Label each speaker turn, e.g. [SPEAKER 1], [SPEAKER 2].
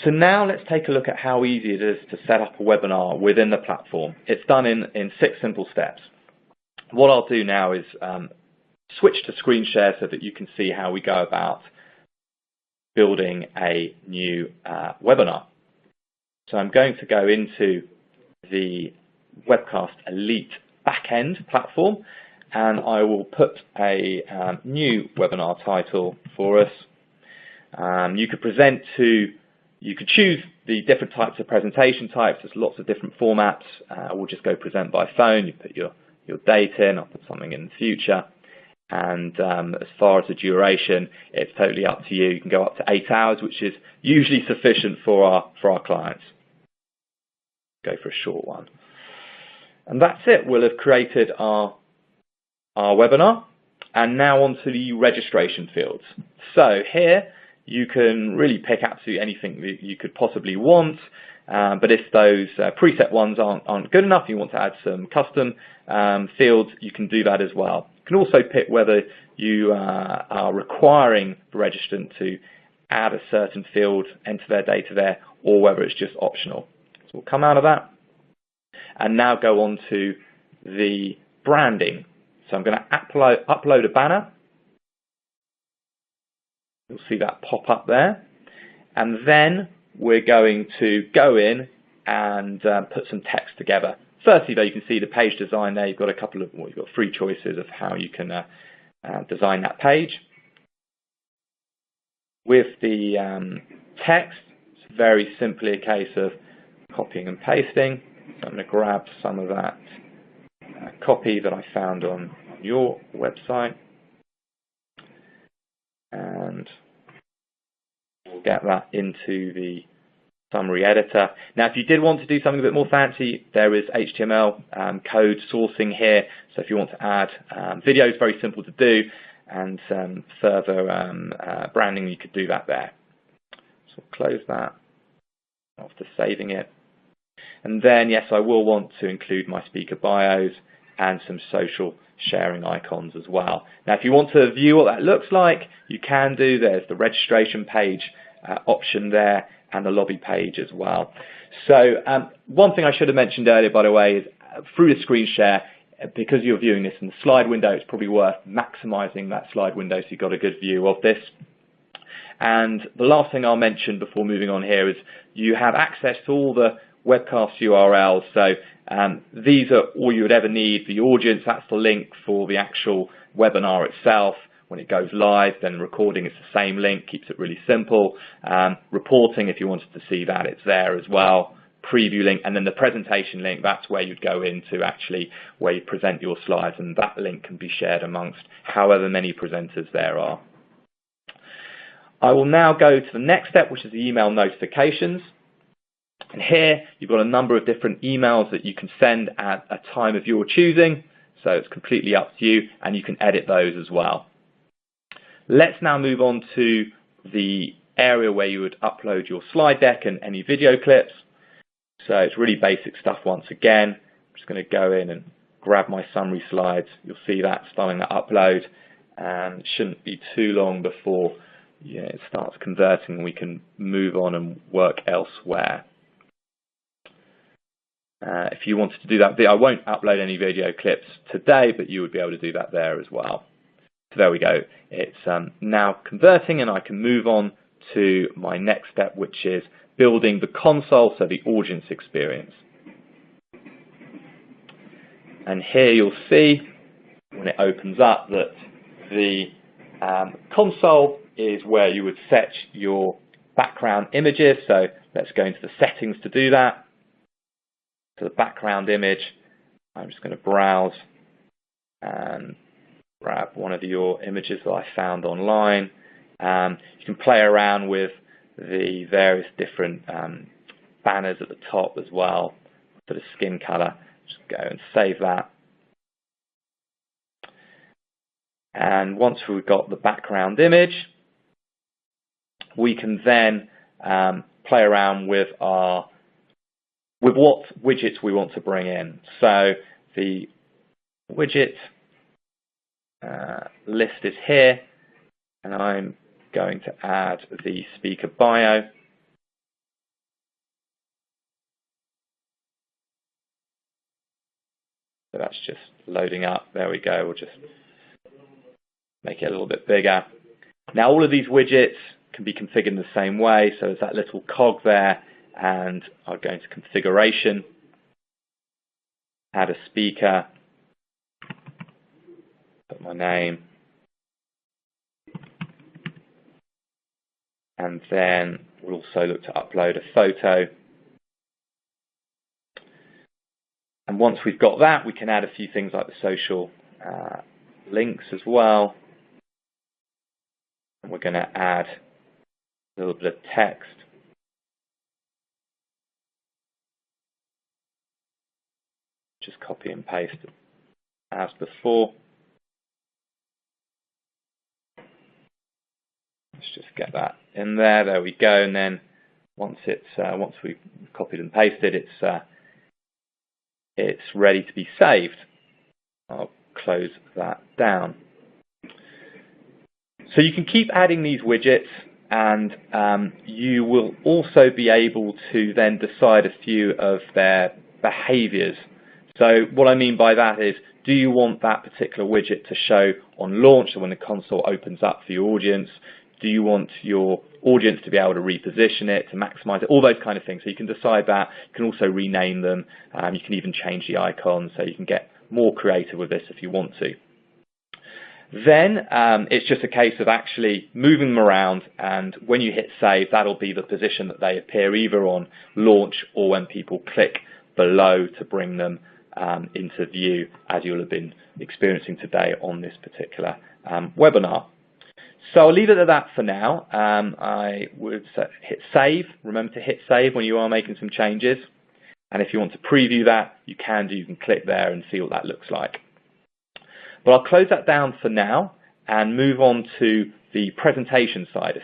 [SPEAKER 1] So now let's take a look at how easy it is to set up a webinar within the platform. It's done in 6 simple steps. What I'll do now is switch to screen share so that you can see how we go about building a new webinar. So I'm going to go into the Webcast Elite backend platform, and I will put a new webinar title for us. You could choose the different types of presentation types. There's lots of different formats. We'll just go present by phone. You put your date in. I'll put something in the future. And as far as the duration, it's totally up to you. You can go up to 8 hours, which is usually sufficient for our clients. Go for a short one. And that's it. We'll have created our webinar. And now onto the registration fields. So here, you can really pick absolutely anything that you could possibly want, but if those preset ones aren't good enough, you want to add some custom fields, you can do that as well. You can also pick whether you are requiring the registrant to add a certain field, enter their data there, or whether it's just optional. So we'll come out of that and now go on to the branding. So I'm going to upload a banner. You'll see that pop up there. And then we're going to go in and put some text together. Firstly, though, you can see the page design there. You've got you've got 3 choices of how you can design that page. With the text, it's very simply a case of copying and pasting. So I'm going to grab some of that copy that I found on your website. And we'll get that into the summary editor. Now, if you did want to do something a bit more fancy, there is HTML code sourcing here. So if you want to add video, it's very simple to do, and further branding, you could do that there. So we'll close that after saving it. And then, yes, I will want to include my speaker bios and some social sharing icons as well. Now, if you want to view what that looks like, you can do. There's the registration page option there and the lobby page as well. So one thing I should have mentioned earlier, by the way, is through the screen share, because you're viewing this in the slide window, it's probably worth maximizing that slide window so you've got a good view of this. And the last thing I'll mention before moving on here is you have access to all the webcast URLs. So these are all you would ever need. The audience, that's the link for the actual webinar itself. When it goes live, then recording is the same link, keeps it really simple. Reporting, if you wanted to see that, it's there as well. Preview link, and then the presentation link, that's where you'd go into actually where you present your slides, and that link can be shared amongst however many presenters there are. I will now go to the next step, which is the email notifications. And here you've got a number of different emails that you can send at a time of your choosing, so it's completely up to you, and you can edit those as well. Let's now move on to the area where you would upload your slide deck and any video clips. So it's really basic stuff once again. I'm just going to go in and grab my summary slides. You'll see that starting to upload, and it shouldn't be too long before it starts converting and we can move on and work elsewhere. If you wanted to do that, I won't upload any video clips today, but you would be able to do that there as well. So there we go. It's now converting, and I can move on to my next step, which is building the console, so the audience experience. And here you'll see when it opens up that the console is where you would set your background images. So let's go into the settings to do that. To the background image, I'm just going to browse and grab one of your images that I found online. You can play around with the various different banners at the top as well for the skin color. Just go and save that. And once we've got the background image, we can then play around with what widgets we want to bring in. So the widget list is here, and I'm going to add the speaker bio. So that's just loading up. There we go. We'll just make it a little bit bigger. Now all of these widgets can be configured in the same way. So there's that little cog there, and I'll go into configuration, add a speaker, put my name, and then we'll also look to upload a photo. And once we've got that, we can add a few things like the social links as well. And we're going to add a little bit of text. Just copy and paste it as before. Let's just get that in there. There we go. And then once we've copied and pasted, it's ready to be saved. I'll close that down. So you can keep adding these widgets, and you will also be able to then decide a few of their behaviors. So what I mean by that is, do you want that particular widget to show on launch, so when the console opens up for your audience? Do you want your audience to be able to reposition it, to maximize it, all those kind of things. So you can decide that. You can also rename them. You can even change the icons, so you can get more creative with this if you want to. Then it's just a case of actually moving them around, and when you hit save, that'll be the position that they appear either on launch or when people click below to bring them into view, as you'll have been experiencing today on this particular webinar. So I'll leave it at that for now. I would hit save. Remember to hit save when you are making some changes. And if you want to preview that, you can do. You can click there and see what that looks like. But I'll close that down for now and move on to the presentation side of